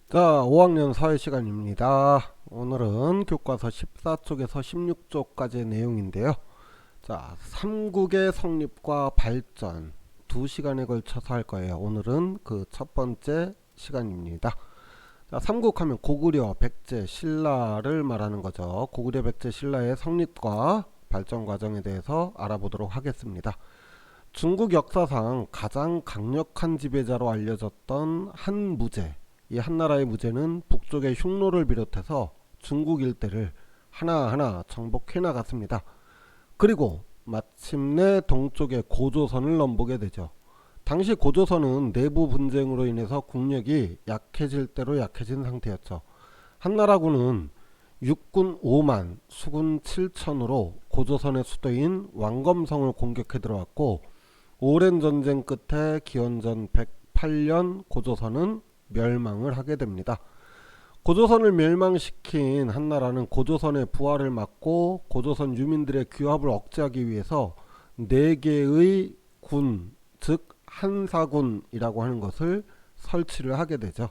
자, 5학년 사회 시간입니다. 오늘은 교과서 14쪽에서 16쪽까지의 내용인데요. 자, 삼국의 성립과 발전 2시간에 걸쳐서 할 거예요. 오늘은 그 첫 번째 시간입니다. 자, 삼국하면 고구려, 백제, 신라를 말하는 거죠. 고구려, 백제, 신라의 성립과 발전 과정에 대해서 알아보도록 하겠습니다. 중국 역사상 가장 강력한 지배자로 알려졌던 한무제, 이 한나라의 무제는 북쪽의 흉노를 비롯해서 중국 일대를 하나하나 정복해 나갔습니다. 그리고 마침내 동쪽의 고조선을 넘보게 되죠. 당시 고조선은 내부 분쟁으로 인해서 국력이 약해질 대로 약해진 상태였죠. 한나라군은 육군 5만, 수군 7천으로 고조선의 수도인 왕검성을 공격해 들어왔고, 오랜 전쟁 끝에 기원전 108년 고조선은 멸망을 하게 됩니다. 고조선을 멸망시킨 한나라는 고조선의 부활을 막고 고조선 유민들의 규합을 억제하기 위해서 4개의 군, 즉 한사군이라고 하는 것을 설치를 하게 되죠.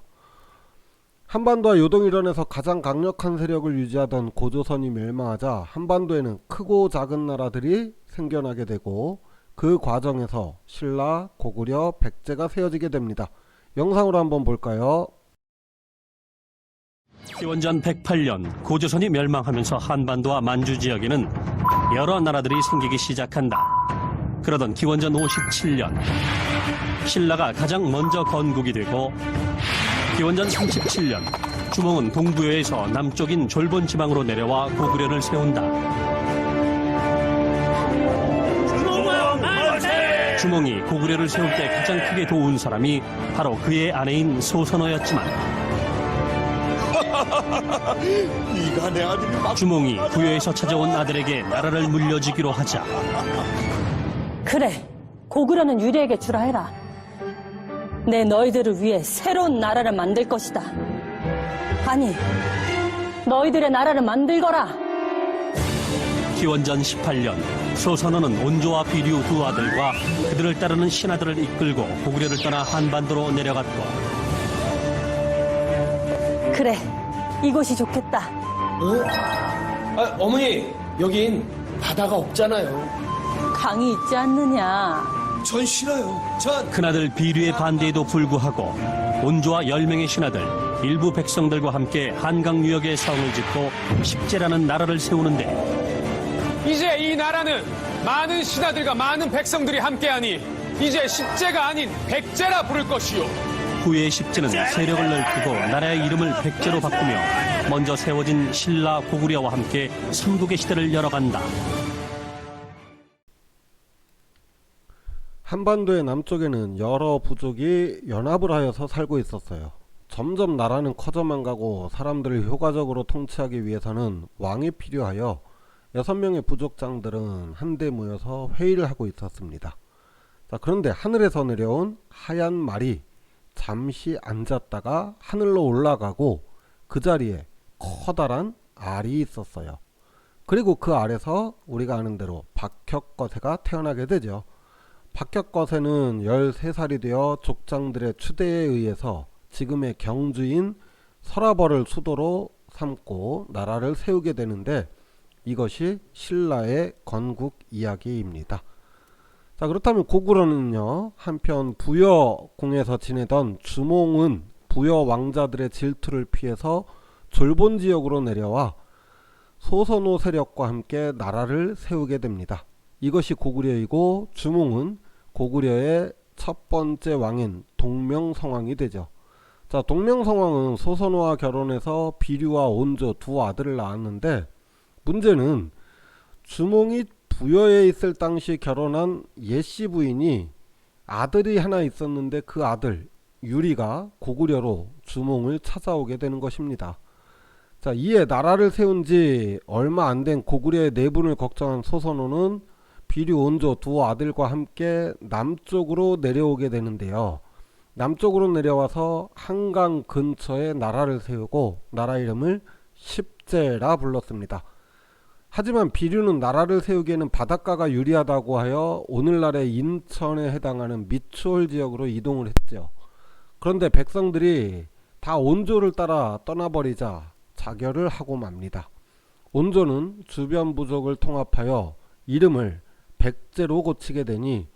한반도와 요동일원에서 가장 강력한 세력을 유지하던 고조선이 멸망하자 한반도에는 크고 작은 나라들이 생겨나게 되고, 그 과정에서 신라, 고구려, 백제가 세워지게 됩니다. 영상으로 한번 볼까요? 기원전 108년 고조선이 멸망하면서 한반도와 만주 지역에는 여러 나라들이 생기기 시작한다. 그러던 기원전 57년 신라가 가장 먼저 건국이 되고, 기원전 37년 주몽은 동부여에서 남쪽인 졸본 지방으로 내려와 고구려를 세운다. 주몽이 고구려를 세울 때 가장 크게 도운 사람이 바로 그의 아내인 소선호였지만, 네가 내 아들이 막 주몽이 부여에서 찾아온 아들에게 나라를 물려주기로 하자 그래, 고구려는 유리에게 주라 해라. 내 너희들을 위해 새로운 나라를 만들 것이다. 아니, 너희들의 나라를 만들거라. 기원전 18년 소선호는 온조와 비류 두 아들과 그들을 따르는 신하들을 이끌고 고구려를 떠나 한반도로 내려갔고, 그래, 이곳이 좋겠다. 어머니, 여긴 바다가 없잖아요. 강이 있지 않느냐. 전 싫어요. 전 큰아들 비류의 반대에도 불구하고 온조와 10명의 신하들, 일부 백성들과 함께 한강 유역에 성을 짓고 십제라는 나라를 세우는데, 이제 이 나라는 많은 신하들과 많은 백성들이 함께하니 이제 십제가 아닌 백제라 부를 것이요. 후에 십제는 세력을 넓히고 나라의 이름을 백제로 바꾸며 먼저 세워진 신라, 고구려와 함께 삼국의 시대를 열어간다. 한반도의 남쪽에는 여러 부족이 연합을 하여서 살고 있었어요. 점점 나라는 커져만 가고 사람들을 효과적으로 통치하기 위해서는 왕이 필요하여 6명의 부족장들은 한데 모여서 회의를 하고 있었습니다. 자, 그런데 하늘에서 내려온 하얀 말이 잠시 앉았다가 하늘로 올라가고, 그 자리에 커다란 알이 있었어요. 그리고 그 알에서 우리가 아는 대로 박혁거세가 태어나게 되죠. 박혁거세는 13살이 되어 족장들의 추대에 의해서 지금의 경주인 서라벌을 수도로 삼고 나라를 세우게 되는데, 이것이 신라의 건국 이야기입니다. 자, 그렇다면 고구려는요, 한편 부여궁에서 지내던 주몽은 부여 왕자들의 질투를 피해서 졸본 지역으로 내려와 소선호 세력과 함께 나라를 세우게 됩니다. 이것이 고구려이고, 주몽은 고구려의 첫 번째 왕인 동명성왕이 되죠. 자, 동명성왕은 소선호와 결혼해서 비류와 온조 두 아들을 낳았는데, 문제는 주몽이 부여에 있을 당시 결혼한 예씨 부인이 아들이 하나 있었는데, 그 아들 유리가 고구려로 주몽을 찾아오게 되는 것입니다. 자, 이에 나라를 세운 지 얼마 안 된 고구려의 내분을 걱정한 소선호는 비류, 온조 두 아들과 함께 남쪽으로 내려오게 되는데요. 남쪽으로 내려와서 한강 근처에 나라를 세우고 나라 이름을 십제라 불렀습니다. 하지만 비류는 나라를 세우기에는 바닷가가 유리하다고 하여 오늘날의 인천에 해당하는 미추홀 지역으로 이동을 했죠. 그런데 백성들이 다 온조를 따라 떠나버리자 자결을 하고 맙니다. 온조는 주변 부족을 통합하여 이름을 백제로 고치게 되니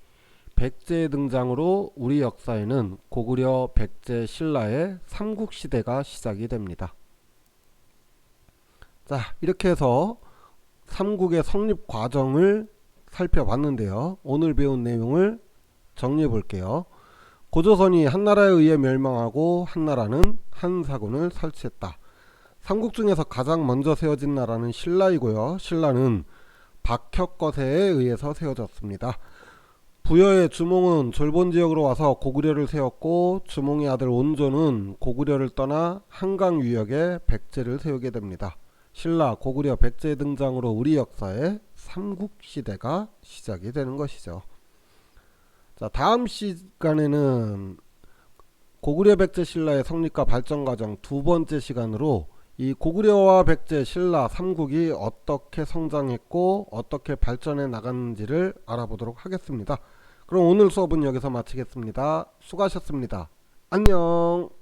백제의 등장으로 우리 역사에는 고구려 백제 신라의 삼국시대가 시작이 됩니다. 자, 이렇게 해서 삼국의 성립 과정을 살펴봤는데요. 오늘 배운 내용을 정리해 볼게요. 고조선이 한나라에 의해 멸망하고 한나라는 한사군을 설치했다. 삼국 중에서 가장 먼저 세워진 나라는 신라이고요. 신라는 박혁거세에 의해서 세워졌습니다. 부여의 주몽은 졸본 지역으로 와서 고구려를 세웠고 주몽의 아들 온조는 고구려를 떠나 한강 유역에 백제를 세우게 됩니다. 신라, 고구려, 백제의 등장으로 우리 역사의 삼국시대가 시작이 되는 것이죠. 자, 다음 시간에는 고구려, 백제, 신라의 성립과 발전 과정 두 번째 시간으로 이 고구려와 백제, 신라, 삼국이 어떻게 성장했고 어떻게 발전해 나갔는지를 알아보도록 하겠습니다. 그럼 오늘 수업은 여기서 마치겠습니다. 수고하셨습니다. 안녕.